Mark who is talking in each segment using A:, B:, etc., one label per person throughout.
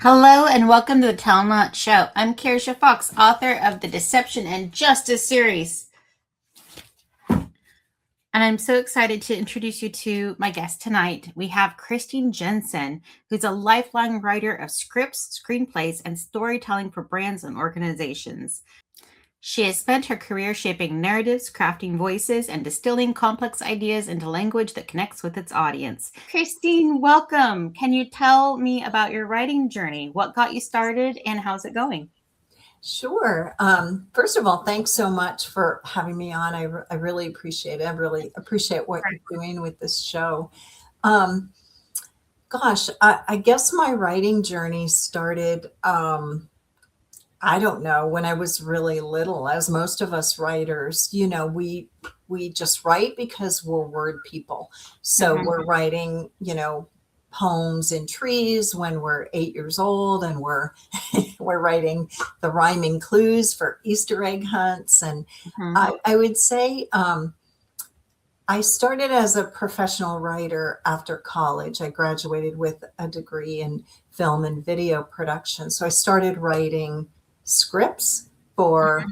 A: Hello and welcome to the Tell Not Show. I'm Kirsha Fox, author of the Deception and Justice series. And I'm so excited to introduce you to my guest tonight. We have Kristine Jensen, who's a lifelong writer of scripts, screenplays, and storytelling for brands and organizations. She has spent her career shaping narratives, crafting voices, and distilling complex ideas into language that connects with its audience. Kristine, welcome. Can you tell me about your writing journey? What got you started and how's it going?
B: Sure. First of all, thanks so much for having me on. I really appreciate it. I really appreciate what you're doing with this show. Um, I guess my writing journey started, I don't know, when I was really little. As most of us writers, we just write because we're word people. So we're writing, poems in trees when we're 8 years old, and we're writing the rhyming clues for Easter egg hunts. And I would say I started as a professional writer after college. I graduated with a degree in film and video production. So I started writing scripts for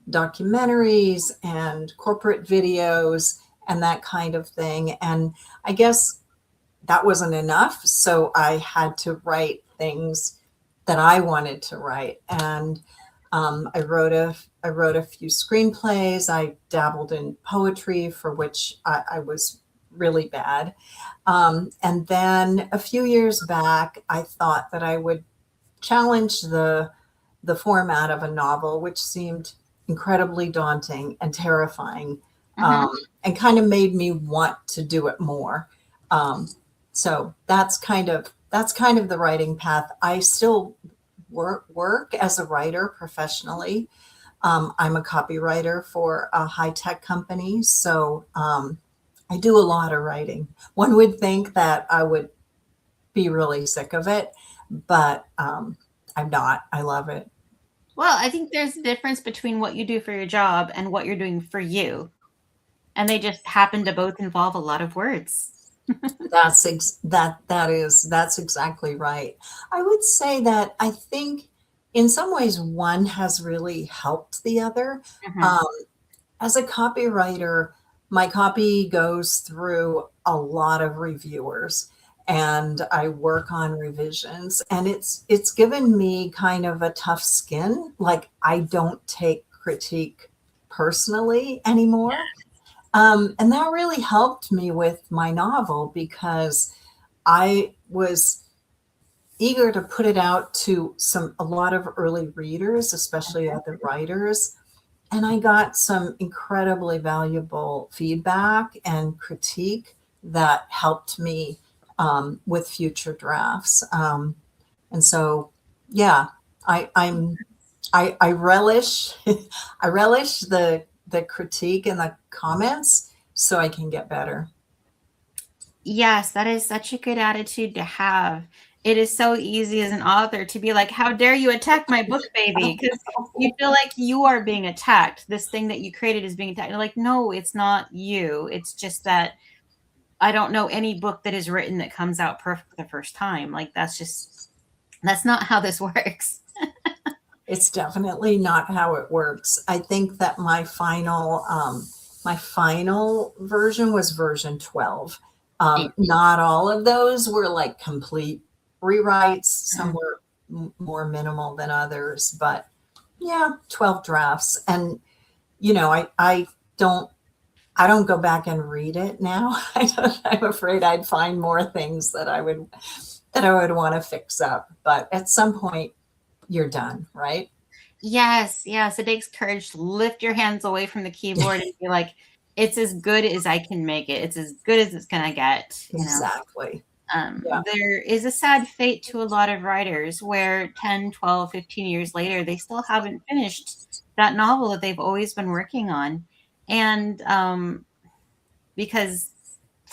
B: documentaries and corporate videos and that kind of thing. And I guess that wasn't enough. So I had to write things that I wanted to write. And I wrote a few screenplays. I dabbled in poetry, for which I was really bad. And then a few years back, I thought that I would challenge the format of a novel, which seemed incredibly daunting and terrifying, and kind of made me want to do it more. So that's kind of the writing path. I still work as a writer professionally. I'm a copywriter for a high-tech company, so I do a lot of writing. One would think that I would be really sick of it, but I'm not. I love it.
A: Well, I think there's a difference between what you do for your job and what you're doing for you. And they just happen to both involve a lot of words.
B: That's exactly right. I would say that I think in some ways one has really helped the other. Um, as a copywriter, my copy goes through a lot of reviewers and I work on revisions, and it's given me kind of a tough skin. Like, I don't take critique personally anymore. And that really helped me with my novel because I was eager to put it out to a lot of early readers, especially other writers. And I got some incredibly valuable feedback and critique that helped me with future drafts. And so, yeah, I relish I relish the critique and the comments so I can get better.
A: Yes, that is such a good attitude to have. It is so easy as an author to be like, how dare you attack my book, baby? Because you feel like you are being attacked. This thing that you created is being attacked. You're like, no, it's not you. It's just that I don't know any book that is written that comes out perfect the first time. Like, that's not how this works.
B: It's definitely not how it works. I think that my final version was version 12. Not all of those were like complete rewrites. Some were more minimal than others, but yeah, 12 drafts. And I don't go back and read it now. I'm afraid I'd find more things that I would want to fix up. But at some point, you're done, right?
A: Yes, yes. It takes courage to lift your hands away from the keyboard and be like, it's as good as I can make it. It's as good as it's gonna get,
B: Exactly. Yeah.
A: There is a sad fate to a lot of writers where 10, 12, 15 years later, they still haven't finished that novel that they've always been working on. And because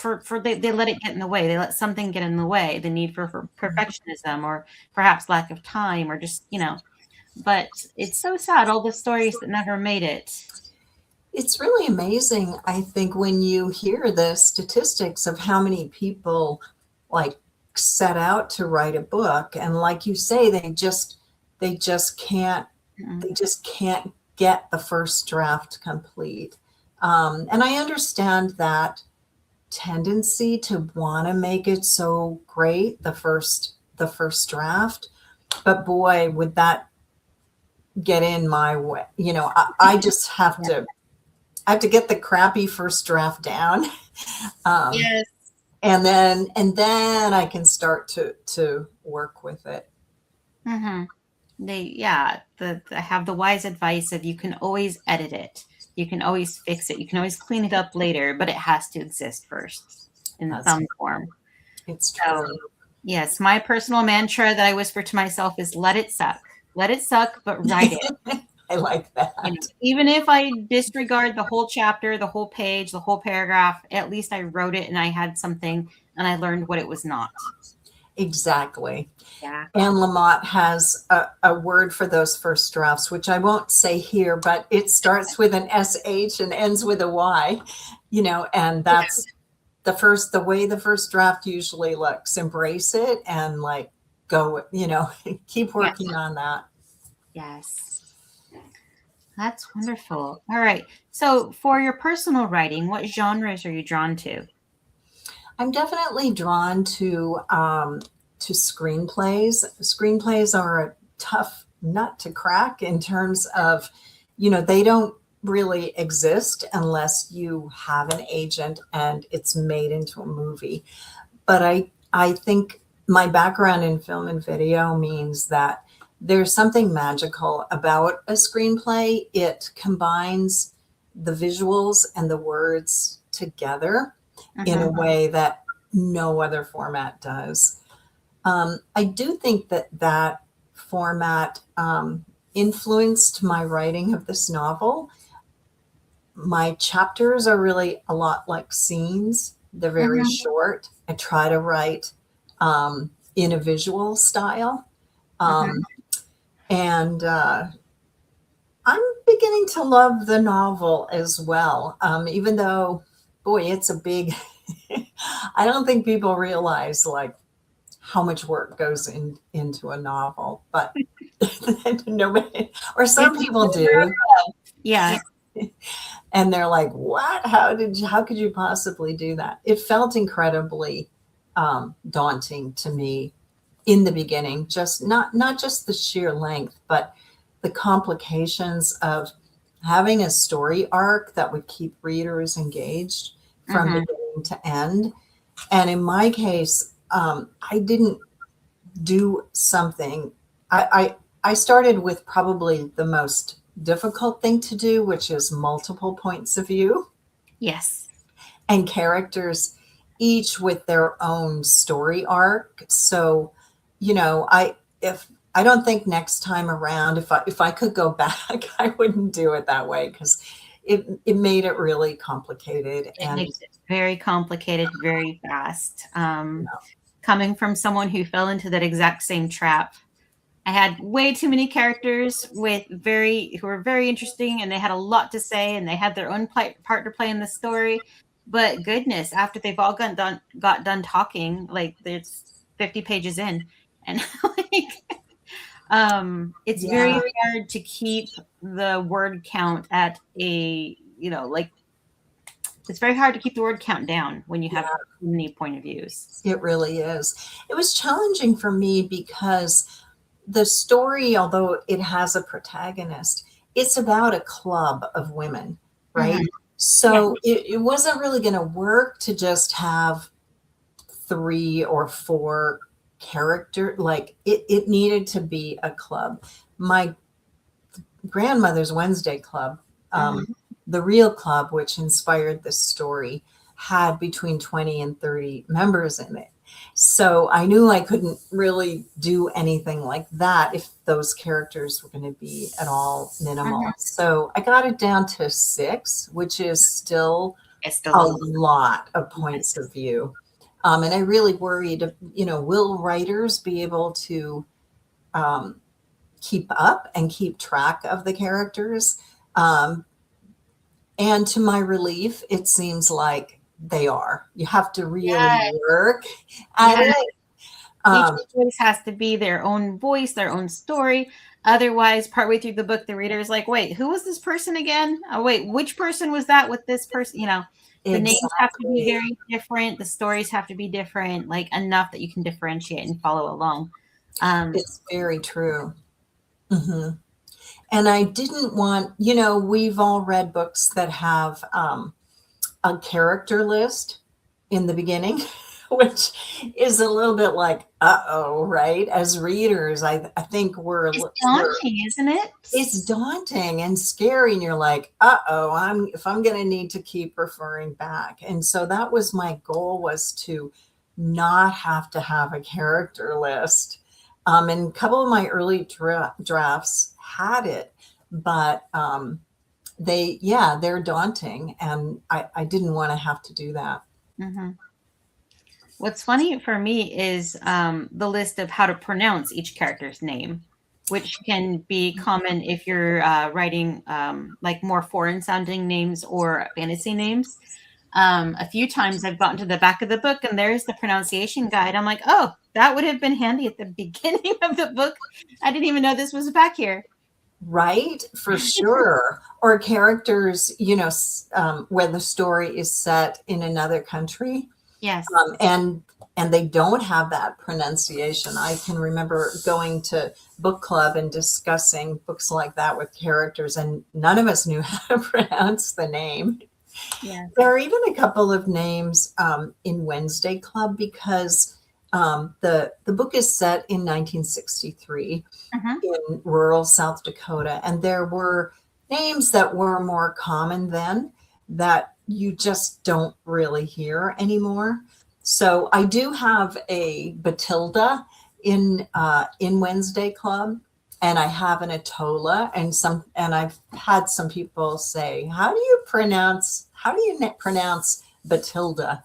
A: they let it get in the way. They let something get in the way, the need for perfectionism or perhaps lack of time or just, but it's so sad, all the stories that never made it.
B: It's really amazing, I think, when you hear the statistics of how many people like set out to write a book, and like you say, they just can't get the first draft complete. And I understand that tendency to want to make it so great, the first draft, but boy, would that get in my way. I just have to get the crappy first draft down.
A: Yes.
B: And then I can start to work with it.
A: Mm-hmm. I have the wise advice of you can always edit it. You can always fix it. You can always clean it up later, but it has to exist first in some form.
B: It's true.
A: So, yes, my personal mantra that I whisper to myself is let it suck. Let it suck, but write it.
B: I like that.
A: Even if I disregard the whole chapter, the whole page, the whole paragraph, at least I wrote it and I had something and I learned what it was not.
B: Exactly.
A: Yeah.
B: Anne Lamott has a word for those first drafts, which I won't say here, but it starts with an SH and ends with a Y, and that's the way the first draft usually looks. Embrace it and go, keep working on that.
A: Yes. That's wonderful. All right. So for your personal writing, what genres are you drawn to?
B: I'm definitely drawn to screenplays. Screenplays are a tough nut to crack in terms of, they don't really exist unless you have an agent and it's made into a movie. But I think my background in film and video means that there's something magical about a screenplay. It combines the visuals and the words together in a way that no other format does. I do think that format influenced my writing of this novel. My chapters are really a lot like scenes. They're very short. I try to write in a visual style. And I'm beginning to love the novel as well, even though, boy, it's a big, I don't think people realize how much work goes into a novel, but nobody, or some people do.
A: Yeah.
B: And they're like, what? How could you possibly do that? It felt incredibly daunting to me in the beginning, just not just the sheer length, but the complications of having a story arc that would keep readers engaged from beginning to end. And in my case, I didn't do something. I started with probably the most difficult thing to do, which is multiple points of view.
A: Yes.
B: And characters, each with their own story arc. So, I don't think next time around, if I could go back, I wouldn't do it that way, because it made it really complicated.
A: It makes it very complicated, very fast. Coming from someone who fell into that exact same trap, I had way too many characters who were very interesting, and they had a lot to say, and they had their own part to play in the story. But goodness, after they've all got done talking, there's 50 pages in, and it's very hard to keep the word count at it's very hard to keep the word count down when you have too many point of views.
B: It really is. It was challenging for me because the story, although it has a protagonist, it's about a club of women, right? So it wasn't really going to work to just have 3 or 4 character. It needed to be a club. My grandmother's Wednesday Club, the real club, which inspired this story, had between 20 and 30 members in it. So I knew I couldn't really do anything like that if those characters were going to be at all minimal. So I got it down to 6, which is still a lot of points of view. And I really worried, will writers be able to keep up and keep track of the characters? And to my relief, it seems like they are. You have to really work at it.
A: Each
B: Um,
A: voice has to be their own voice, their own story. Otherwise, partway through the book, the reader is like, wait, who was this person again? Oh, wait, which person was that with this person? The names have to be
B: exactly.
A: very different. The stories have to be different, like enough that you can differentiate and follow along.
B: It's very true. Hmm. And I didn't want, we've all read books that have a character list in the beginning, which is a little bit like, uh-oh, right? As readers, I think
A: It's daunting, isn't it?
B: it's daunting and scary. And you're like, uh-oh, if I'm going to need to keep referring back. And so that was my goal, was to not have to have a character list. And a couple of my early drafts had it, but they're daunting, and I didn't want to have to do that.
A: Mm-hmm. What's funny for me is the list of how to pronounce each character's name, which can be common if you're writing like more foreign sounding names or fantasy names. A few times I've gotten to the back of the book and there's the pronunciation guide. I'm like, oh, that would have been handy at the beginning of the book. I didn't even know this was back here.
B: Right, for sure. Or characters, where the story is set in another country,
A: Yes.
B: And they don't have that pronunciation. I can remember going to book club and discussing books like that with characters, and none of us knew how to pronounce the name.
A: Yeah.
B: There are even a couple of names in Wednesday Club, because the book is set in 1963 in rural South Dakota, and there were names that were more common then that you just don't really hear anymore. So I do have a Batilda in Wednesday Club, and I have an Atola, and I've had some people say, how do you pronounce Batilda?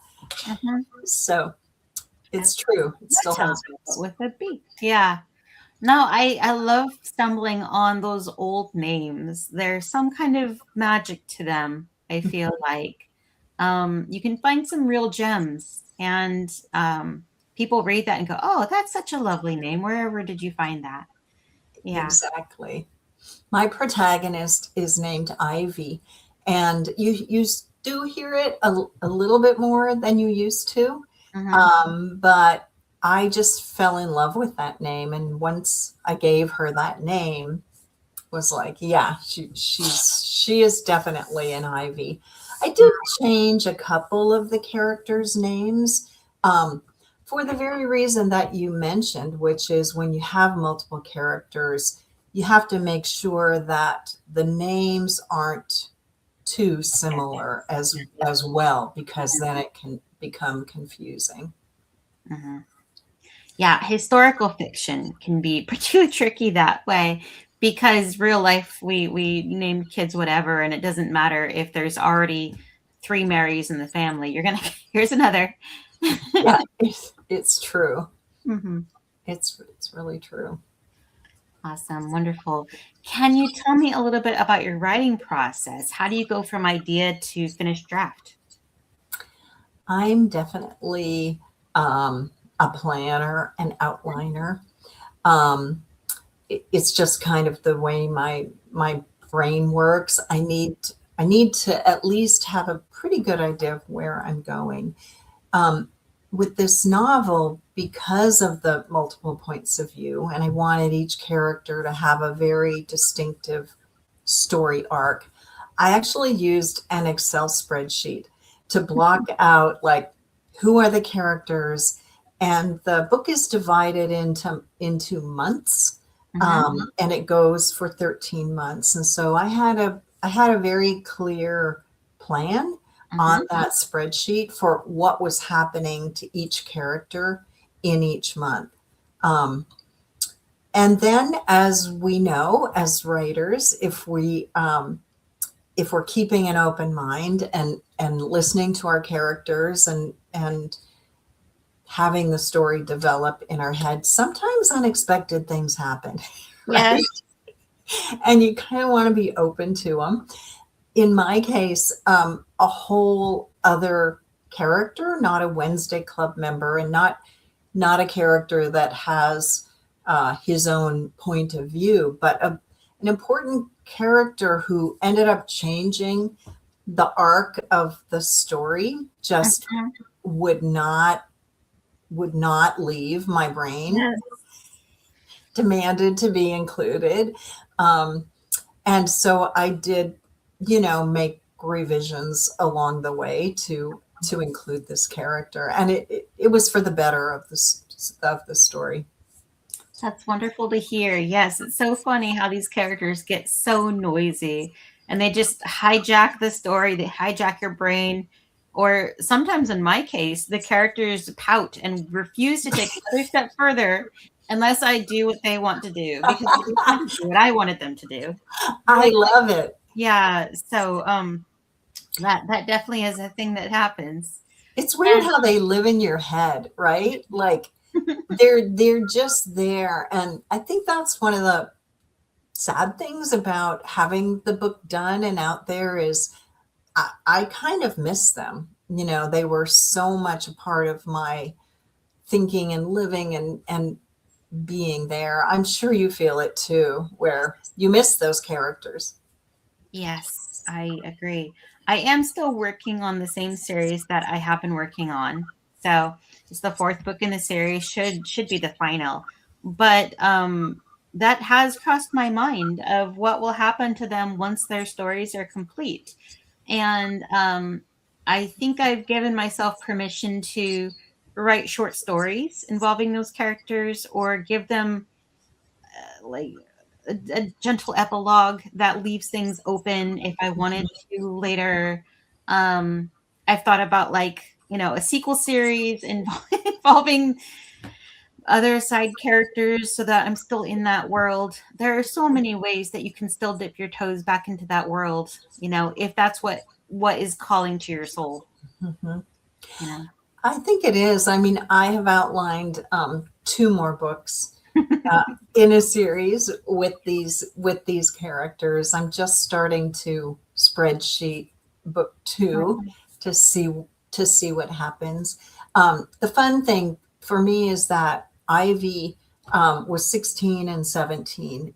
B: So it's true. It still happens
A: with a B. Yeah. No, I love stumbling on those old names. There's some kind of magic to them, I feel like. You can find some real gems, and people read that and go, oh, that's such a lovely name. Wherever did you find that? Yeah.
B: Exactly. My protagonist is named Ivy, and you do hear it a little bit more than you used to. But I just fell in love with that name, and once I gave her that name, was like, yeah, she is definitely an Ivy. I did change a couple of the characters' names, for the very reason that you mentioned, which is when you have multiple characters, you have to make sure that the names aren't too similar as well, because then it can become confusing.
A: Yeah, historical fiction can be pretty tricky that way, because real life we name kids whatever, and it doesn't matter if there's already 3 Marys in the family. You're gonna here's another.
B: Yeah, it's true.
A: Mm-hmm.
B: It's really true.
A: Awesome, wonderful. Can you tell me a little bit about your writing process? How do you go from idea to finished draft?
B: I'm definitely a planner, an outliner. It's just kind of the way my brain works. I need to at least have a pretty good idea of where I'm going. With this novel, because of the multiple points of view, and I wanted each character to have a very distinctive story arc, I actually used an Excel spreadsheet to block out, like, who are the characters, and the book is divided into months, and it goes for 13 months. And so I had a very clear plan on that spreadsheet for what was happening to each character in each month. And then, as we know, as writers, if we're keeping an open mind and listening to our characters and having the story develop in our head, sometimes unexpected things happen, right? Yes. And you kind of want to be open to them. In my case, a whole other character, not a Wednesday Club member, and not not a character that has his own point of view, but an important character who ended up changing the arc of the story, just
A: Mhm.
B: would not leave my brain,
A: Yes.
B: demanded to be included. Um, and so I did, make revisions along the way to include this character, and it was for the better of the story.
A: That's wonderful to hear. Yes, it's so funny how these characters get so noisy and they just hijack the story, they hijack your brain. Or sometimes, in my case, the characters pout and refuse to take another step further unless I do what they want to do because they just want to do what I wanted them to do.
B: I
A: Like,
B: love it.
A: yeah, so that definitely is a thing that happens.
B: It's weird
A: And
B: how they live in your head, right? Like they're just there, and I think that's one of the sad things about having the book done and out there is I kind of miss them. They were so much a part of my thinking and living and being there. I'm sure you feel it too, where you miss those characters.
A: yes, I agree. I am still working on the same series that I have been working on. So it's the fourth book in the series, should be the final. But that has crossed my mind of what will happen to them once their stories are complete. And I think I've given myself permission to write short stories involving those characters or give them like a gentle epilogue that leaves things open if I wanted to later. Um, I've thought about a sequel series involving other side characters so that I'm still in that world. There are so many ways that you can still dip your toes back into that world, if that's what is calling to your soul,
B: Mhm.
A: you know.
B: I think it is. I mean, I have outlined two more books uh, in a series with these characters. I'm just starting to spreadsheet book two to see what happens. The fun thing for me is that Ivy was 16 and 17,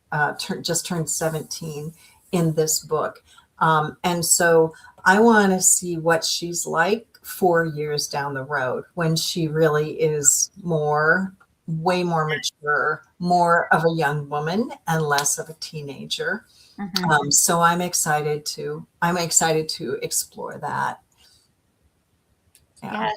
B: just turned 17 in this book, and so I want to see what she's like 4 years down the road when she really is way more mature, more of a young woman and less of a teenager.
A: Mhm.
B: So I'm excited to explore that. Yeah.
A: Yeah.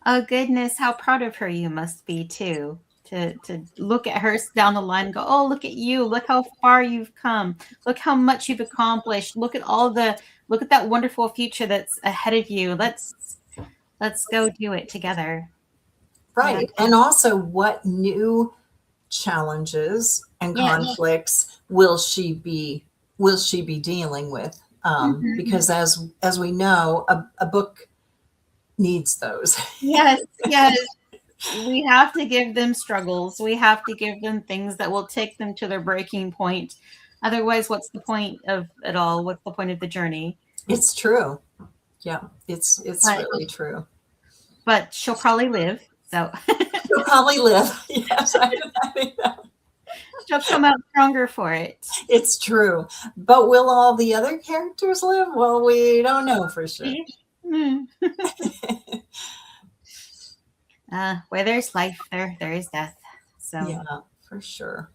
A: Oh goodness, how proud of her you must be too. To look at her down the line and go, oh, look at you, look how far you've come, look how much you've accomplished, look at that wonderful future that's ahead of you. Let's go do it together. Yeah.
B: Right. And also, what new challenges and
A: Yes.
B: conflicts will she be dealing with?
A: Mhm.
B: Because as we know, a book needs those.
A: Yes, yes. We have to give them struggles. We have to give them things that will take them to their breaking point. Otherwise, what's the point of it all? What's the point of the journey?
B: It's true. Yeah, it's
A: But
B: really true.
A: but she'll probably live. So
B: You'll probably live. Yes, I think that
A: she'll come out stronger for it.
B: it's true. But will all the other characters live? Well, we don't know for sure.
A: Mm. Where there's life, there is death. So
B: Yeah, for sure.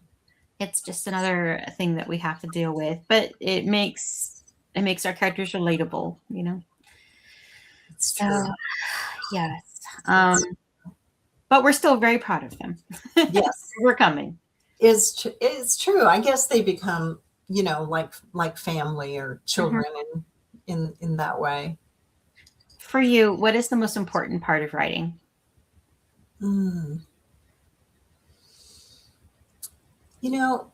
A: it's just another thing that we have to deal with. But it makes our characters relatable.
B: It's
A: So
B: true.
A: yes. Um,
B: It's,
A: but we're still very proud of them.
B: yes,
A: We're coming.
B: it's true. I guess they become, like family or
A: Mhm.
B: children in that way.
A: For you, what is the most important part of writing?
B: Mm. You know,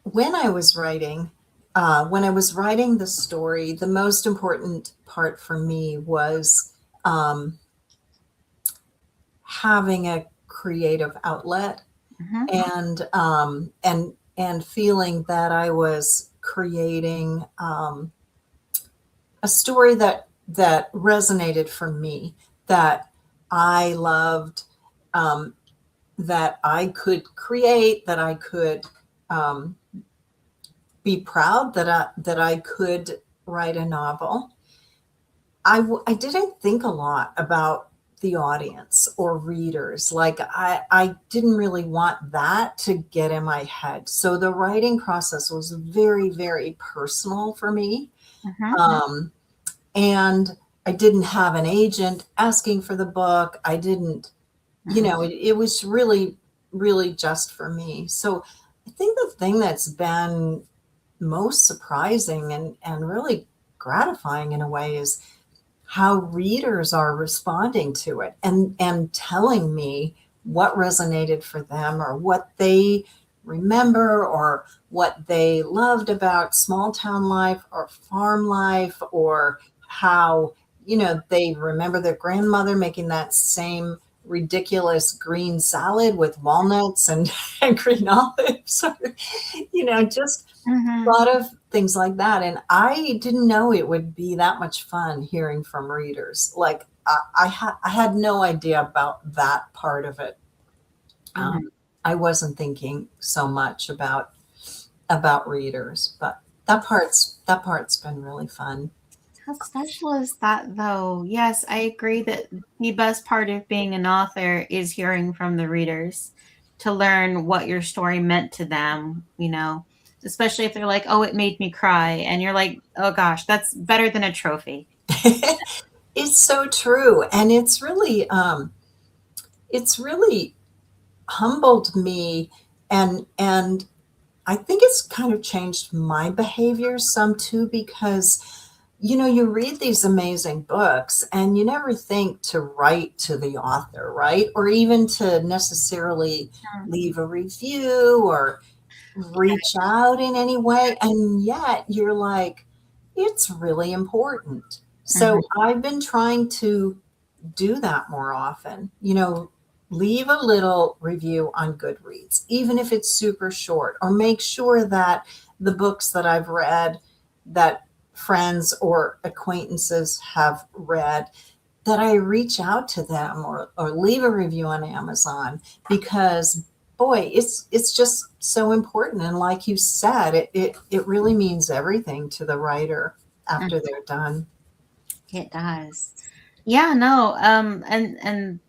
B: when I was writing the story, the most important part for me was having a creative outlet
A: Mhm.
B: and feeling that I was creating a story that resonated for me, that I loved, that I could create, that I could be proud that I could write a novel. I didn't think a lot about the audience or readers. Like I didn't really want that to get in my head. So the writing process was very, very personal for me. Um, and I didn't have an agent asking for the book. I didn't, it was really, really just for me. So I think the thing that's been most surprising and really gratifying in a way is how readers are responding to it and telling me what resonated for them or what they remember or what they loved about small town life or farm life, or how, they remember their grandmother making that same ridiculous green salad with walnuts and, and green olives, just a lot of things like that. And I didn't know it would be that much fun hearing from readers. Like I had no idea about that part of it. I wasn't thinking so much about readers, but that part's been really fun.
A: How special is that, though? Yes, I agree that the best part of being an author is hearing from the readers to learn what your story meant to them, especially if they're like, oh, it made me cry. And you're like, oh, gosh, that's better than a trophy.
B: It's so true. And it's really humbled me, and I think it's kind of changed my behavior some too, because you read these amazing books and you never think to write to the author, right? Or even to necessarily leave a review or reach out in any way. And yet you're like, it's really important. So I've been trying to do that more often. Leave a little review on Goodreads, even if it's super short, or make sure that the books that I've read that friends or acquaintances have read, that I reach out to them or leave a review on Amazon, because boy, it's just so important. And like you said, it really means everything to the writer after they're done.
A: It does. Yeah, no. And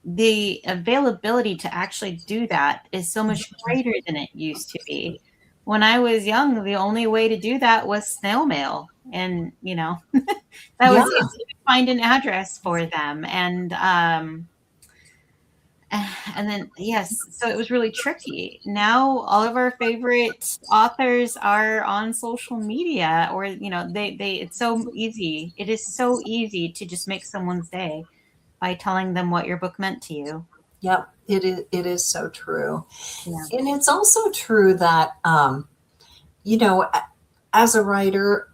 A: the availability to actually do that is so much greater than it used to be. When I was young, the only way to do that was snail mail. And, that was
B: Yeah.
A: easy to find an address for them. And then, yes, so it was really tricky. Now, all of our favorite authors are on social media, or, it's so easy. It is so easy to just make someone's day by telling them what your book meant to you.
B: Yep. It is so true.
A: Yeah.
B: And it's also true that, as a writer,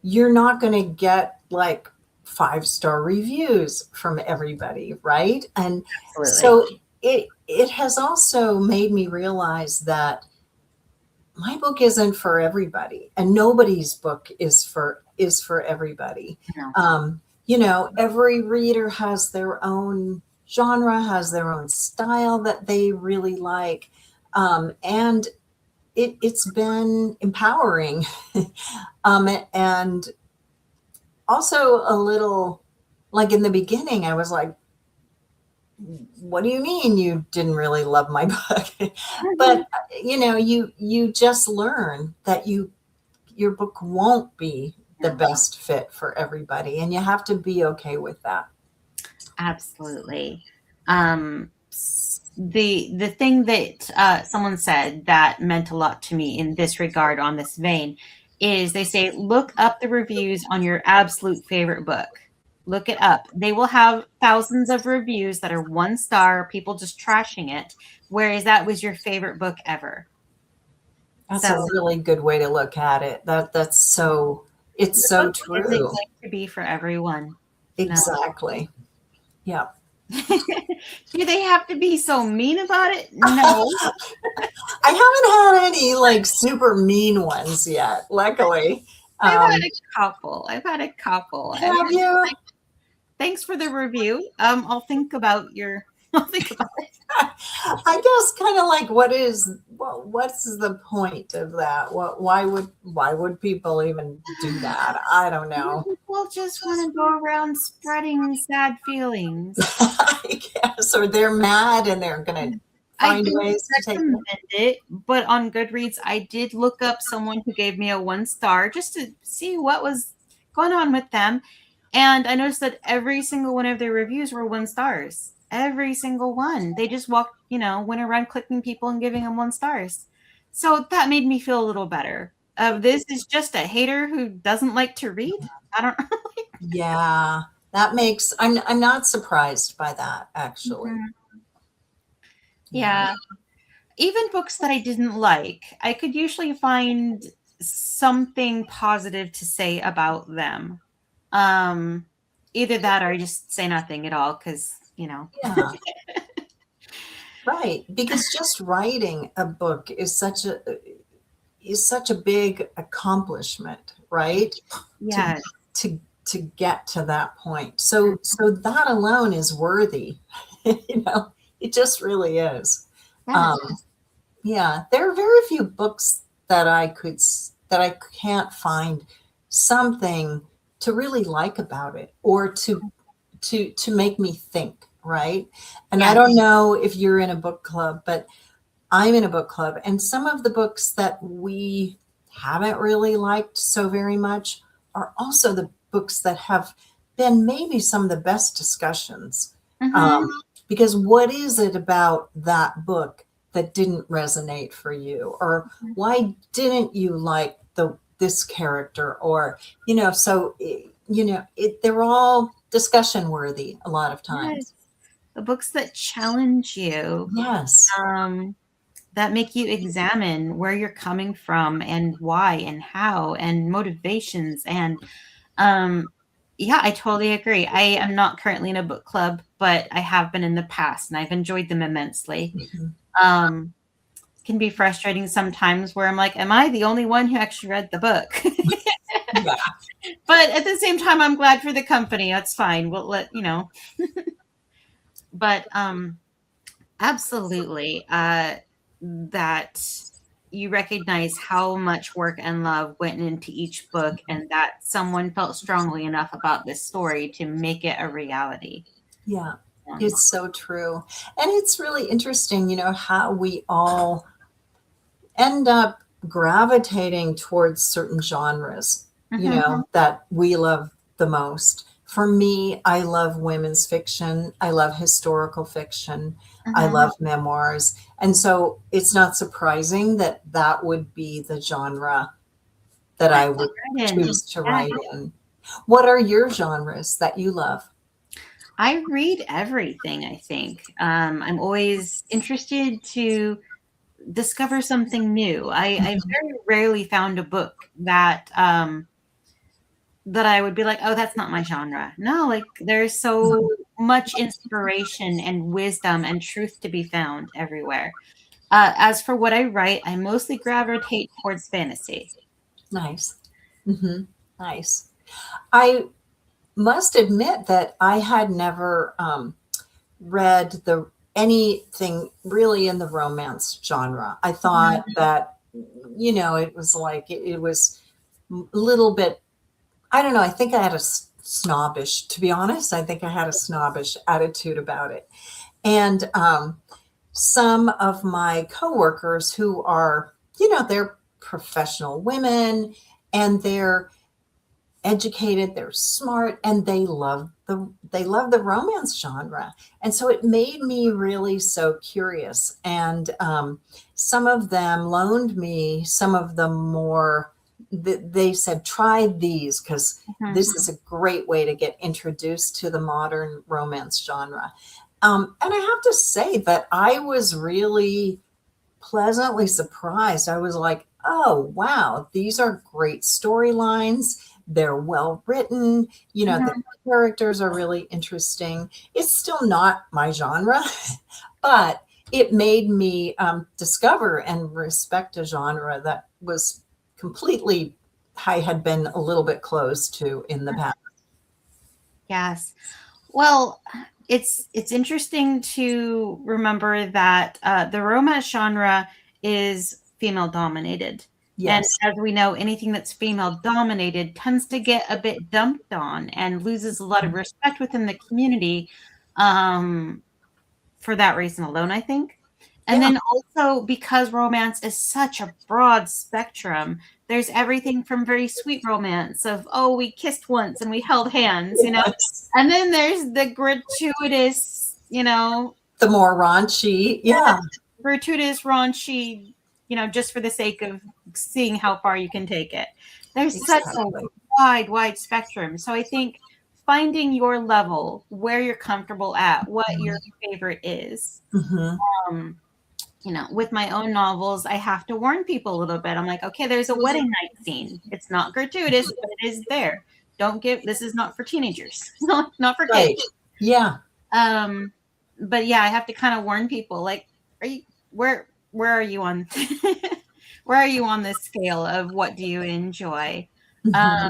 B: you're not going to get like 5-star reviews from everybody, right? And so it has also made me realize that my book isn't for everybody, and nobody's book is for everybody. Every reader has their own genre, has their own style that they really like, and it's been empowering, and also a little, like, in the beginning, I was like, what do you mean you didn't really love my book? But you just learn that your book won't be the best fit for everybody, and you have to be okay with that.
A: Absolutely. The thing that someone said that meant a lot to me in this regard, on this vein, is they say, look up the reviews on your absolute favorite book. Look it up. They will have thousands of reviews that are 1 star, people just trashing it, whereas that was your favorite book ever.
B: That's a really good way to look at it. It's so true.
A: Isn't going to be for everyone.
B: Exactly. No. Yeah.
A: Do they have to be so mean about it? No.
B: I haven't had any like super mean ones yet, luckily.
A: I've had a couple.
B: Have you?
A: Thanks for the review. I'll think about your. I'll think about it.
B: I guess kind of like what's the point of that? Why would people even do that? I don't know.
A: People just want to go around spreading sad feelings.
B: I guess, or they're mad and they're gonna
A: I
B: find
A: don't
B: ways to take
A: recommend it, but on Goodreads, I did look up someone who gave me a 1 star just to see what was going on with them. And I noticed that every single one of their reviews were 1 stars. Every single one. They just went around clicking people and giving them 1 stars. So that made me feel a little better. This is just a hater who doesn't like to read. I don't.
B: Yeah, that makes I'm not surprised by that actually.
A: Yeah. Even books that I didn't like, I could usually find something positive to say about them. Um, Either that or I just say nothing at all because,
B: Yeah. Right, because just writing a book is such a big accomplishment, right? To
A: yeah,
B: to get to that point. So that alone is worthy. You know, it just really is.
A: yes,
B: Um, yeah, there are very few books that I can't find something to really like about it or to make me think, right? And I
A: yes,
B: don't know if you're in a book club, but I'm in a book club, and some of the books that we haven't really liked so very much are also the books that have been maybe some of the best discussions.
A: hmm
B: Um, because what is it about that book that didn't resonate for you, or why didn't you like this character, or they're all discussion worthy a lot of
A: yes.
B: times.
A: The books that challenge you,
B: Yes.
A: um, that make you examine where you're coming from and why and how and motivations and Um, yeah, I totally agree. I am not currently in a book club, but I have been in the past and I've enjoyed them immensely.
B: Mhm.
A: Um, can be frustrating sometimes where I'm like, am I the only one who actually read the book?
B: Yeah.
A: But at the same time, I'm glad for the company. That's fine. We'll but absolutely, that you recognize how much work and love went into each book and that someone felt strongly enough about this story to make it a reality.
B: Yeah,
A: Um,
B: it's so true. And it's really interesting, how we all end up gravitating towards certain genres,
A: mhm,
B: that we love the most. For me, I love women's fiction. I love historical fiction. I
A: mhm.
B: love memoirs. And so it's not surprising that that would be the genre that
A: That
B: I would
A: you read in.
B: choose to
A: Yeah,
B: write in. What are your genres that you love?
A: I read everything, I think. I'm always interested to discover something new. I very rarely found a book that I would be like, "Oh, that's not my genre." No, like there's so much inspiration and wisdom and truth to be found everywhere. As for what I write, I mostly gravitate towards fantasy.
B: Nice. Hmm. Nice. I must admit that I had never read anything really in the romance genre. I thought
A: Mhm.
B: that it was like it was a little bit. I don't know. I think I had snobbish. To be honest, I think I had a snobbish attitude about it. And some of my coworkers who are, they're professional women and they're educated, they're smart, and they love the romance genre. And so it made me really so curious. And some of them loaned me some of the more. They said, try these because
A: Mhm.
B: this is a great way to get introduced to the modern romance genre. And I have to say that I was really pleasantly surprised. I was like, oh, wow, these are great storylines. They're well written. The
A: Mhm.
B: characters are really interesting. It's still not my genre, but it made me discover and respect a genre that was completely, I had been a little bit closed to in the past.
A: Yes. Well, it's interesting to remember that the romance genre is female dominated. And
B: Yes.
A: as we know, anything that's female dominated tends to get a bit dumped on and loses a lot of respect within the community, um, for that reason alone, I think. And
B: Yeah.
A: then also because romance is such a broad spectrum, there's everything from very sweet romance of, oh, we kissed once and we held hands,
B: Yes.
A: and then there's the gratuitous,
B: The more raunchy. Yeah.
A: gratuitous raunchy, just for the sake of seeing how far you can take it. There's such a
B: Exactly.
A: wide spectrum. So I think finding your level, where you're comfortable at, what your favorite is.
B: Hmm.
A: Um, with my own novels, I have to warn people a little bit. I'm like, okay, there's a wedding night scene. It's not gratuitous, but it is there. Don't give, this is not for teenagers, not for kids.
B: Right. Yeah.
A: Um, but yeah, I have to kind of warn people, like, are you where are you on where are you on this scale of what do you enjoy?
B: Hmm.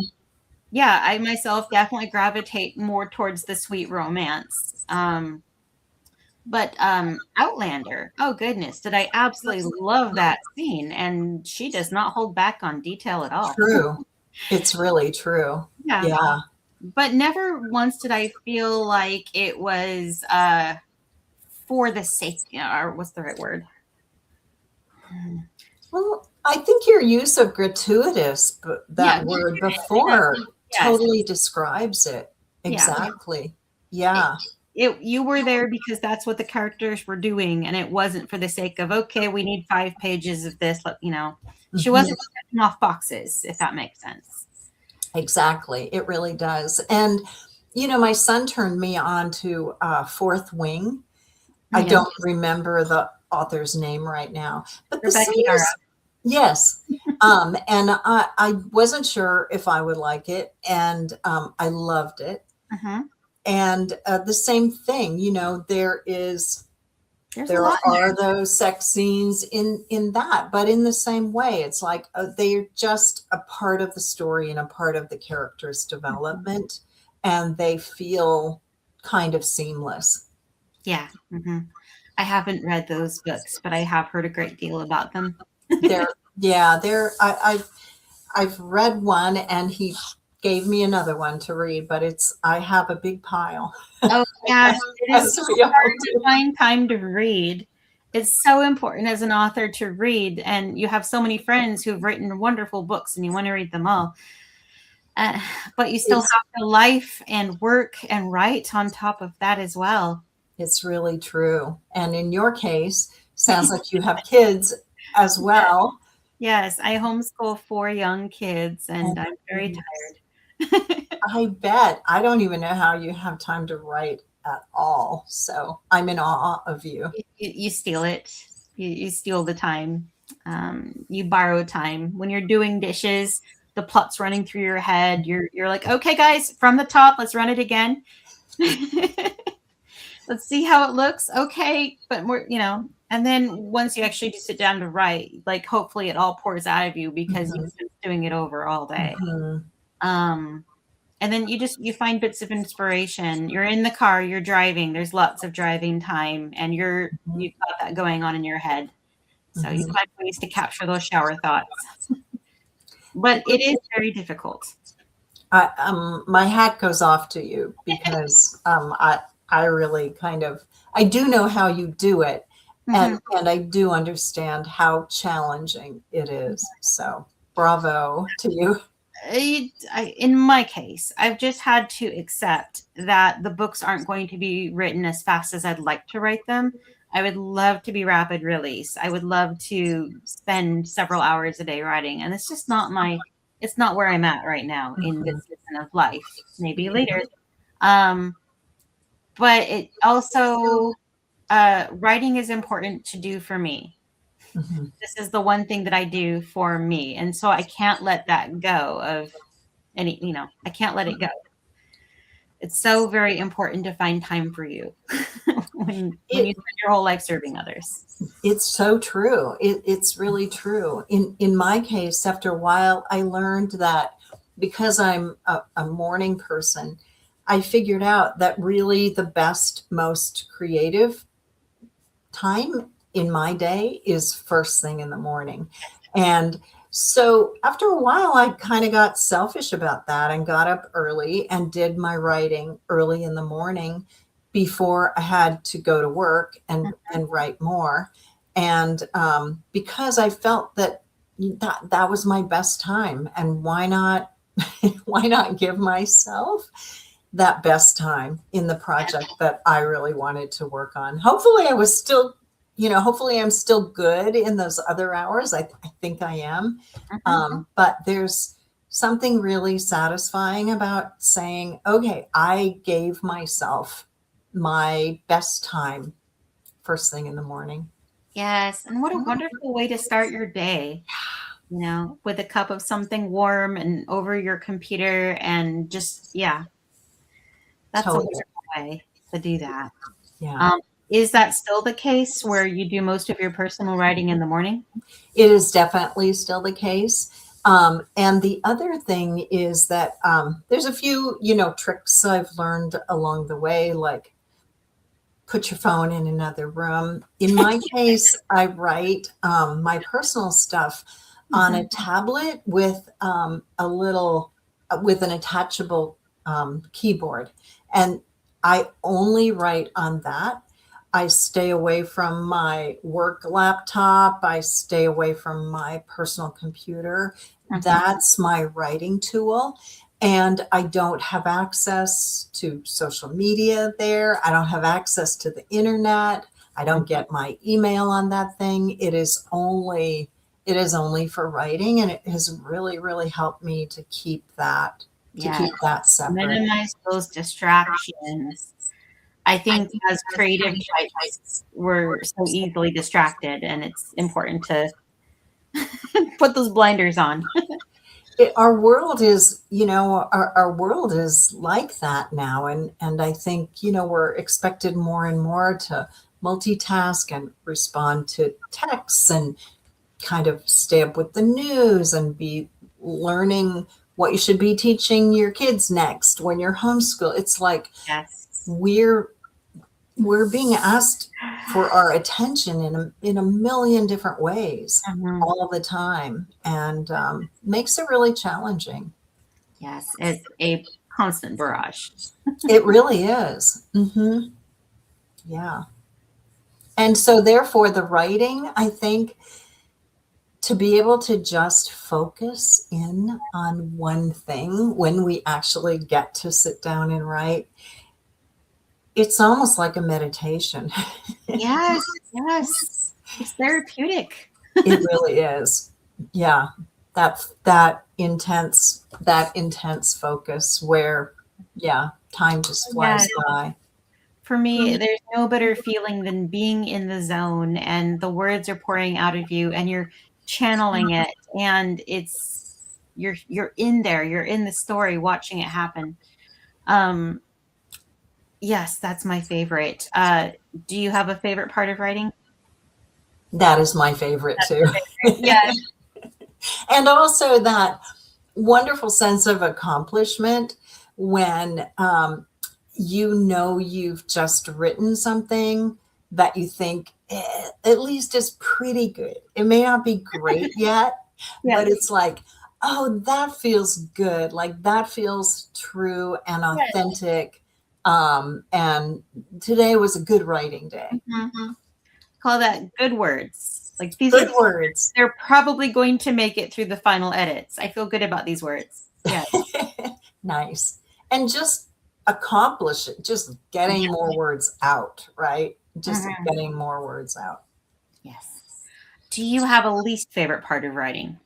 A: Yeah, I myself definitely gravitate more towards the sweet romance. But Outlander, oh goodness, did I absolutely love that scene, and she does not hold back on detail at all.
B: True. It's really true.
A: Yeah,
B: Yeah.
A: but never once did I feel like it was for the sake, or what's the right word?
B: Well, I think your use of gratuitous,
A: Yeah,
B: that word
A: that's,
B: before,
A: yes,
B: totally describes it.
A: yeah.
B: Exactly.
A: It,
B: Yeah.
A: you were there because that's what the characters were doing, and it wasn't for the sake of, okay, we need 5 pages of this. She
B: Mhm.
A: wasn't checking off boxes, if that makes sense.
B: Exactly. It really does. And, my son turned me on to Fourth Wing. I
A: Yeah,
B: don't remember the author's name right now, but the
A: Rebecca Yara.
B: series, yes. And I wasn't sure if I would like it, and I loved it.
A: Uh-huh.
B: And the same thing,
A: There's a
B: there
A: lot in
B: are those sex scenes in that, but in the same way, it's like they're just a part of the story and a part of the character's
A: there.
B: development, and they feel kind of seamless.
A: Yeah. I haven't read those books, but I have heard a great deal about them.
B: They're yeah, they're I've read one, and he gave me another one to read, but I have a big pile.
A: Oh, yes, it is
B: As
A: so
B: we all
A: hard to
B: do.
A: find time to read. It's so important as an author to read, and you have so many friends who've written wonderful books, and you want to read them all. Uh, but you still
B: It's
A: have to life and work and write on top of that as well.
B: it's really true. And in your case, sounds like you have kids as well.
A: Yes, I homeschool 4 young kids,
B: Oh
A: and
B: my
A: I'm very
B: goodness.
A: tired.
B: I bet. I don't even know how you have time to write at all. So I'm in awe of you.
A: You steal it. You steal the time. You borrow time. When you're doing dishes, the plot's running through your head. You're like, okay, guys, from the top, let's run it again. Let's see how it looks. Okay, but more, and then once you actually do sit down to write, like hopefully it all pours out of you because
B: Mhm,
A: you've been doing it over all day.
B: mhm,
A: Um, and then you find bits of inspiration. You're in the car, you're driving, there's lots of driving time, and
B: mhm,
A: you've got that going on in your head. So you
B: mhm.
A: find ways to capture those shower thoughts. But it is very difficult.
B: My hat goes off to you because I really I do know how you do it,
A: Mhm.
B: and I do understand how challenging it is. So bravo to you.
A: In my case, I've just had to accept that the books aren't going to be written as fast as I'd like to write them. I would love to be rapid release. I would love to spend several hours a day writing, and it's not where I'm at right now in this
B: Mhm,
A: season of life. Maybe later. Um, but it also, writing is important to do for me.
B: mhm.
A: This is the one thing that I do for me, and so I can't let that go of I can't let it go. It's so very important to find time for you when you
B: It
A: spend your whole life serving others.
B: It's so true. It's really true. In my case, after a while, I learned that because I'm a morning person, I figured out that really the best, most creative time in my day is first thing in the morning. And so after a while, I kind of got selfish about that and got up early and did my writing early in the morning before I had to go to work and write more. And because I felt that that was my best time, and why not why not give myself that best time in the project that I really wanted to work on. Hopefully I was still, hopefully I'm still good in those other hours. I think I am. But there's something really satisfying about saying, okay, I gave myself my best time first thing in the morning.
A: Yes. And what a wonderful way to start your day, with a cup of something warm and over your computer and just, yeah, that's a
B: Totally.
A: wonderful way to do that.
B: Yeah.
A: Is that still the case where you do most of your personal writing in the morning?
B: It is definitely still the case. And the other thing is that there's a few, tricks I've learned along the way, like put your phone in another room. In my case, I write my personal stuff on a tablet with with an attachable keyboard. And I only write on that. I stay away from my work laptop. I stay away from my personal computer. That's my writing tool. And I don't have access to social media there. I don't have access to the internet. I don't get my email on that thing. It is only for writing, and it has really, really helped me to keep that separate.
A: Minimize those distractions. I think as creative types, we're so easily distracted, and it's important to put those blinders on.
B: Our world is, our world is like that now. And I think, we're expected more and more to multitask and respond to texts and kind of stay up with the news and be learning what you should be teaching your kids next when you're homeschool. It's like we're being asked for our attention in a million different ways all the time, and makes it really challenging.
A: Yes, it's a constant barrage.
B: It really is. Yeah. And so therefore the writing, I think, to be able to just focus in on one thing when we actually get to sit down and write, it's almost like a meditation.
A: Yes. It's therapeutic.
B: It really is. Yeah. That intense focus where, time just flies by.
A: For me, there's no better feeling than being in the zone and the words are pouring out of you and you're channeling it, and you're in there, you're in the story watching it happen. Yes, that's my favorite. Do you have a favorite part of writing?
B: That is my favorite too.
A: Yes.
B: And also that wonderful sense of accomplishment when you've just written something that you think at least is pretty good. It may not be great yet, but it's like, oh, that feels good. Like that feels true and authentic. And today was a good writing day.
A: Call that good words. Like these
B: good words.
A: They're probably going to make it through the final edits. I feel good about these words. Yeah.
B: Nice. And just accomplish it. Just getting more words out, right? Just getting more words out.
A: Yes. Do you have a least favorite part of writing?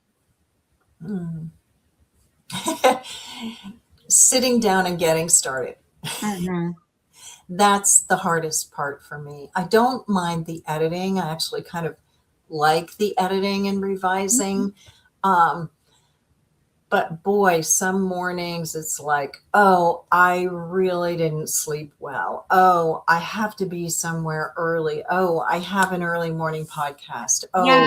B: Sitting down and getting started. That's the hardest part for me. I don't mind the editing. I actually kind of like the editing and revising. But boy, some mornings it's like, oh, I really didn't sleep well. Oh, I have to be somewhere early. Oh, I have an early morning podcast. Oh,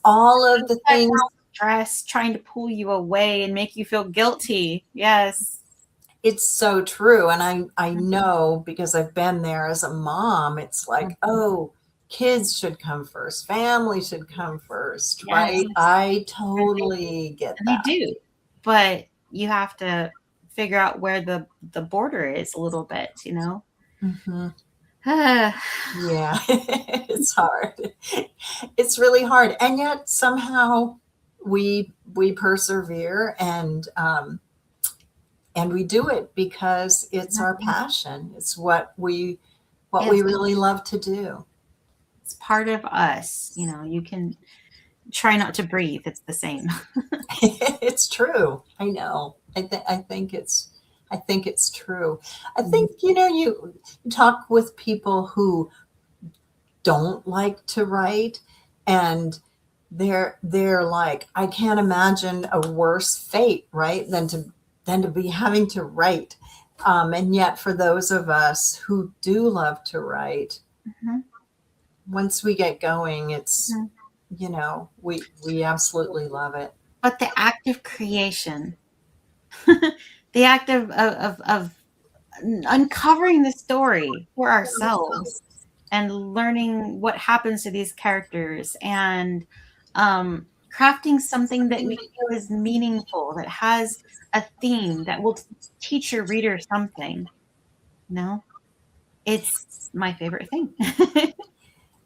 B: all of the things.
A: Stress trying to pull you away and make you feel guilty. Yes.
B: It's so true, and I know because I've been there as a mom, it's like,
A: Mhm.
B: "Oh, kids should come first, family should come first,"
A: Yes,
B: right? I
A: and they
B: totally get
A: and they
B: that.
A: do, but you have to figure out where the border is a little bit, you know?
B: Mhm. Yeah, it's hard. It's really hard, and yet somehow we persevere and we do it because it's our
A: Mhm.
B: passion. It's what we
A: Yes,
B: really love to do.
A: it's part of us, you know, you can try not to breathe, it's the same.
B: It's true. I know. I think it's true. I
A: Mhm.
B: think you talk with people who don't like to write, and they're like, I can't imagine a worse fate, right, than to be having to write. And yet, for those of us who do love to write,
A: Mhm.
B: once we get going, it's
A: Mhm.
B: we absolutely love it.
A: But the act of creation, the act of uncovering the story for ourselves and learning what happens to these characters and crafting something that we feel is meaningful, that has a theme that will teach your reader something. No, it's my favorite thing.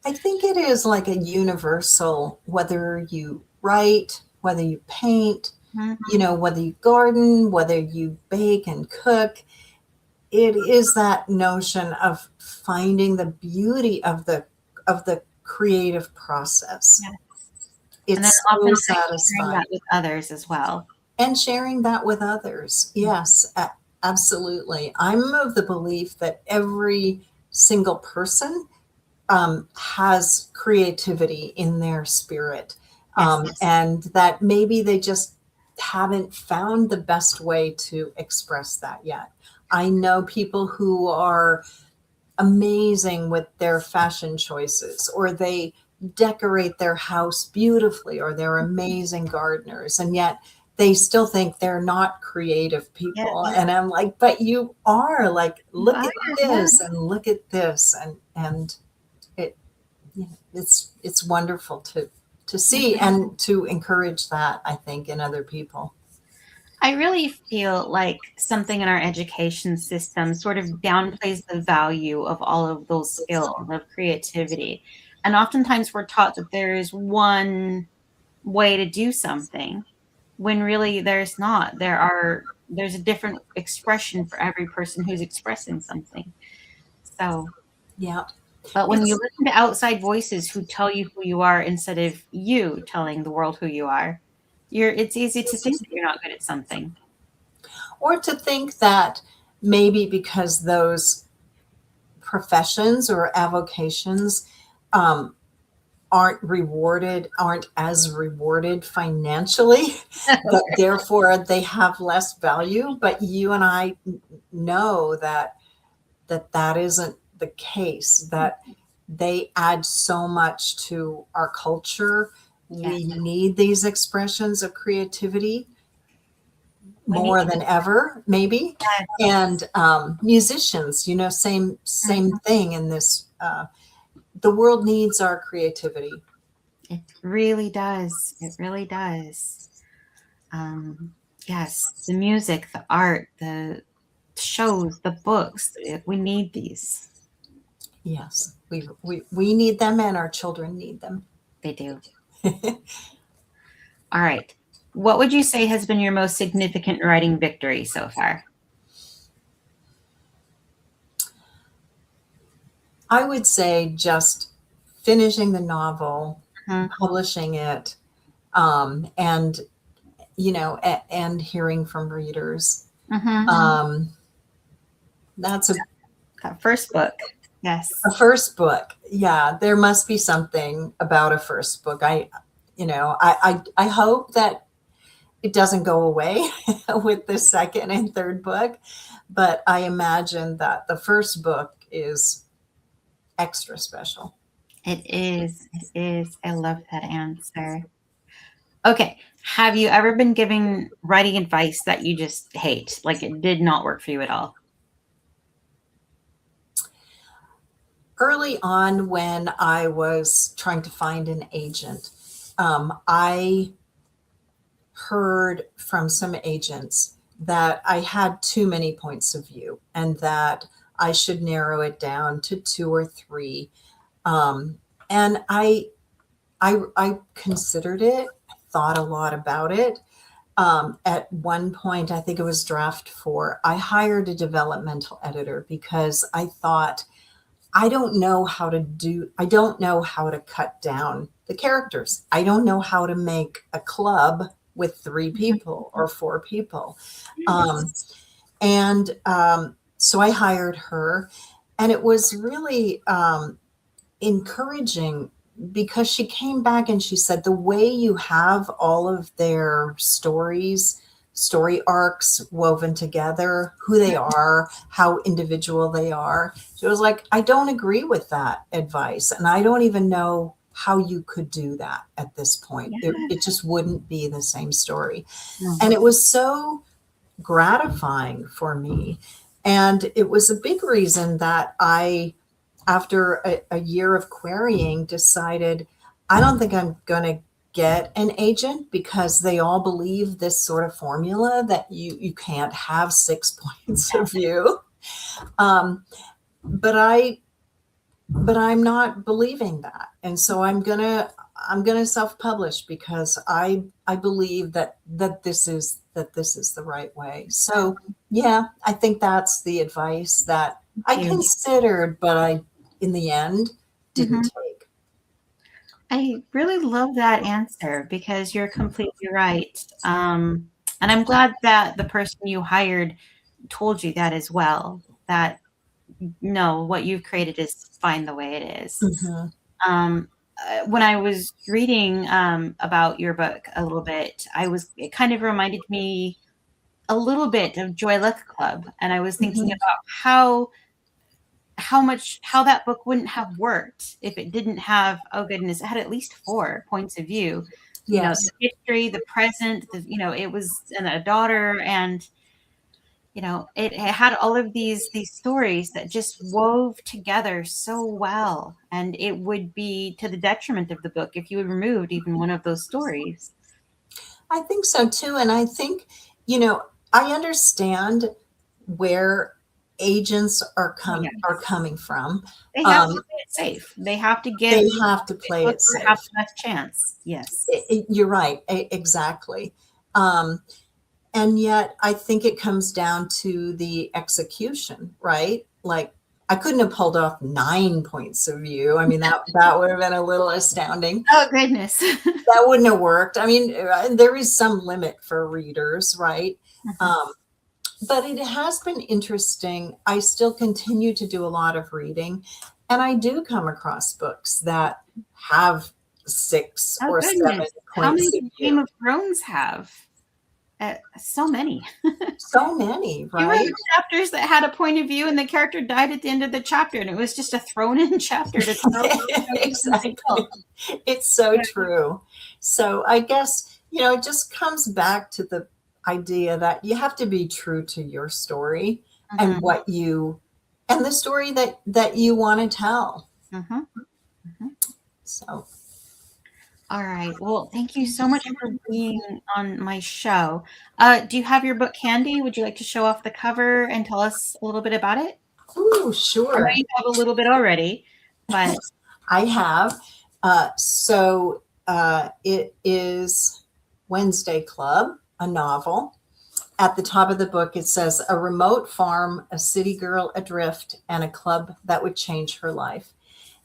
B: I think it is like a universal, whether you write, whether you paint,
A: Mhm.
B: whether you garden, whether you bake and cook. It is that notion of finding the beauty of the creative process.
A: Yeah. And then
B: It's so
A: oftentimes sharing
B: satisfying.
A: that with others as well.
B: And sharing that with others. Yes, absolutely. I'm of the belief that every single person has creativity in their spirit,
A: Yes.
B: and that maybe they just haven't found the best way to express that yet. I know people who are amazing with their fashion choices, or they decorate their house beautifully, or they're amazing gardeners, and yet they still think they're not creative people.
A: Yes.
B: And I'm like, but you are. Like,
A: You
B: look
A: are.
B: at
A: Yeah.
B: this and look at this, and it it's wonderful to see and to encourage that, I think, in other people.
A: I really feel like something in our education system sort of downplays the value of all of those skills of creativity. And oftentimes we're taught that there is one way to do something when really there's not. There's a different expression for every person who's expressing something. So,
B: Yeah,
A: but when you
B: it's
A: listen to outside voices who tell you who you are instead of you telling the world who you are, it's easy to think that you're not good at something.
B: or to think that maybe because those professions or avocations um, aren't as rewarded financially, that therefore they have less value. But you and I know that isn't the case, that they add so much to our culture.
A: Yes,
B: We need these expressions of creativity
A: we need
B: more than ever, maybe.
A: that.
B: And musicians, same
A: Mhm.
B: thing in this. The world needs our creativity.
A: It really does. It really does. Um, yes, the music, the art, the shows, the books. We need these.
B: Yes, we need them, and our children need them.
A: They do. All right. What would you say has been your most significant writing victory so far?
B: I would say just finishing the novel,
A: Mhm,
B: publishing it, and and hearing from readers.
A: mhm.
B: Um, that's
A: That first book. Yes.
B: a first book. Yeah, there must be something about a first book. I hope that it doesn't go away with the second and third book, but I imagine that the first book is extra special.
A: It is. It is. I love that answer. Okay. Have you ever been given writing advice that you just hate? Like it did not work for you at all?
B: Early on, when I was trying to find an agent, I heard from some agents that I had too many points of view and that I should narrow it down to two or three. And I considered it, thought a lot about it. At one point, I think it was draft 4, I hired a developmental editor because I thought, I don't know how to cut down the characters. I don't know how to make a club with 3 people or 4 people. So I hired her, and it was really encouraging because she came back and she said, the way you have all of their story arcs woven together, who they are, how individual they are. She was like, I don't agree with that advice. And I don't even know how you could do that at this point.
A: Yeah.
B: It just wouldn't be the same story.
A: Mhm.
B: And it was so gratifying for me. And it was a big reason that I, after a year of querying, decided I don't think I'm going to get an agent because they all believe this sort of formula that you can't have 6 points of view. But I'm not believing that. And so I'm gonna self-publish because I believe that this is the right way. So yeah, I think that's the advice that I considered, but I in the end didn't take.
A: I really love that answer because you're completely right. And I'm glad that the person you hired told you that as well, that no, what you've created is fine the way it is. When I was reading about your book a little bit, it kind of reminded me a little bit of Joy Luck Club. And I was thinking about how that book wouldn't have worked if it didn't have, oh goodness, it had at least 4 points of view. You know,
B: Yes.
A: the history, the present, it was a daughter, and it had all of these stories that just wove together so well, and it would be to the detriment of the book if you had removed even one of those stories.
B: I think so too. And I think, I understand where agents are coming from.
A: They have to play it safe. They have to give
B: They have to play it safe.
A: Have the best chance. Yes.
B: You're right. Exactly. And yet I think it comes down to the execution, right? Like I couldn't have pulled off 9 points of view. I mean, that would have been a little astounding.
A: Oh, goodness.
B: That wouldn't have worked. I mean, there is some limit for readers, right? But it has been interesting. I still continue to do a lot of reading, and I do come across books that have 6 or 7 points.
A: How many does Game of Thrones have? So many.
B: So many, right?
A: You read chapters that had a point of view and the character died at the end of the chapter, and it was just a thrown in chapter to tell
B: exactly. It's so true. So I guess, it just comes back to the idea that you have to be true to your story and the story that you want to tell. So
A: all right. Well, thank you so much for being on my show. Do you have your book handy? Would you like to show off the cover and tell us a little bit about it?
B: Ooh, sure.
A: I know you have a little bit already, but
B: I have. It is Wednesday Club, a novel. At the top of the book, it says, a remote farm, a city girl adrift, and a club that would change her life.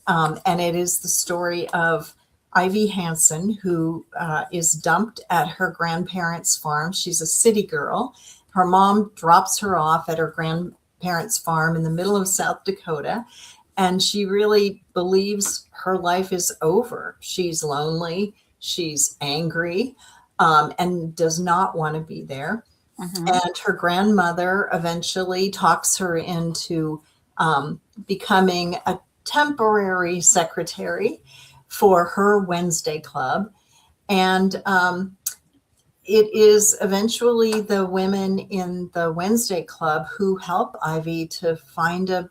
B: And it is the story of Ivy Hansen, who is dumped at her grandparents' farm. She's a city girl. Her mom drops her off at her grandparents' farm in the middle of South Dakota, and she really believes her life is over. She's lonely, she's angry, and does not want to be there. And her grandmother eventually talks her into becoming a temporary secretary for her Wednesday Club. And it is eventually the women in the Wednesday Club who help Ivy to find a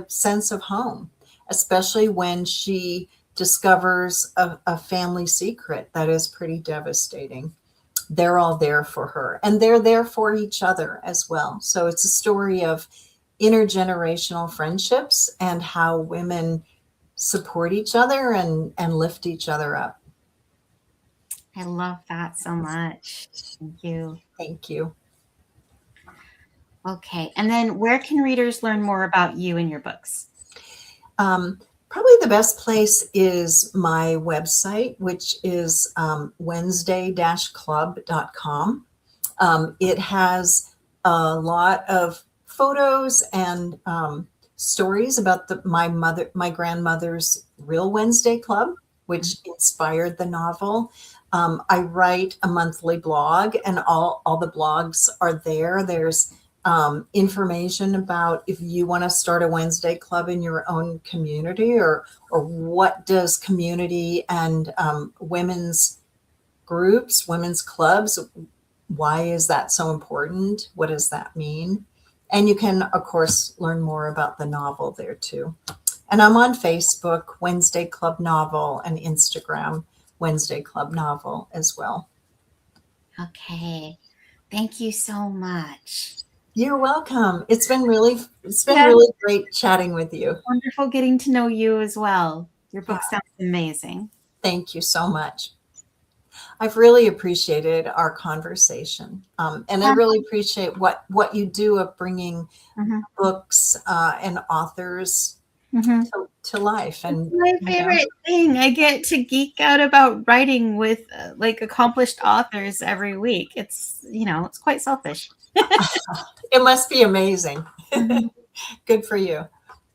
B: sense of home, especially when she discovers a family secret that is pretty devastating. They're all there for her, and they're there for each other as well. So it's a story of intergenerational friendships and how women support each other and lift each other up.
A: I love that so much. Thank you.
B: Thank you.
A: Okay. And then where can readers learn more about you and your books?
B: Probably the best place is my website, which is wednesday-club.com. It has a lot of photos and stories about my grandmother's real Wednesday Club, which inspired the novel. I write a monthly blog, and all the blogs are there. There's information about if you want to start a Wednesday Club in your own community, or what does community and women's groups, women's clubs, why is that so important? What does that mean? And you can, of course, learn more about the novel there too. And I'm on Facebook, Wednesday Club Novel, and Instagram, Wednesday Club Novel as well.
A: Okay. Thank you so much.
B: You're welcome. It's been really great chatting with you.
A: Wonderful getting to know you as well. Your book sounds amazing.
B: Thank you so much. I've really appreciated our conversation. And I really appreciate what you do of bringing books and authors to life. And
A: my favorite thing. I get to geek out about writing with like accomplished authors every week. It's, it's quite selfish.
B: It must be amazing. Good for you.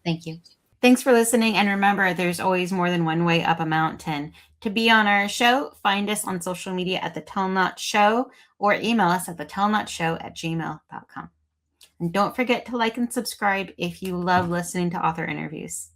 A: Thank you. Thanks for listening. And remember, there's always more than one way up a mountain. To be on our show, find us on social media at The Tell Not Show, or email us at thetellnotshow@gmail.com. And don't forget to like and subscribe if you love listening to author interviews.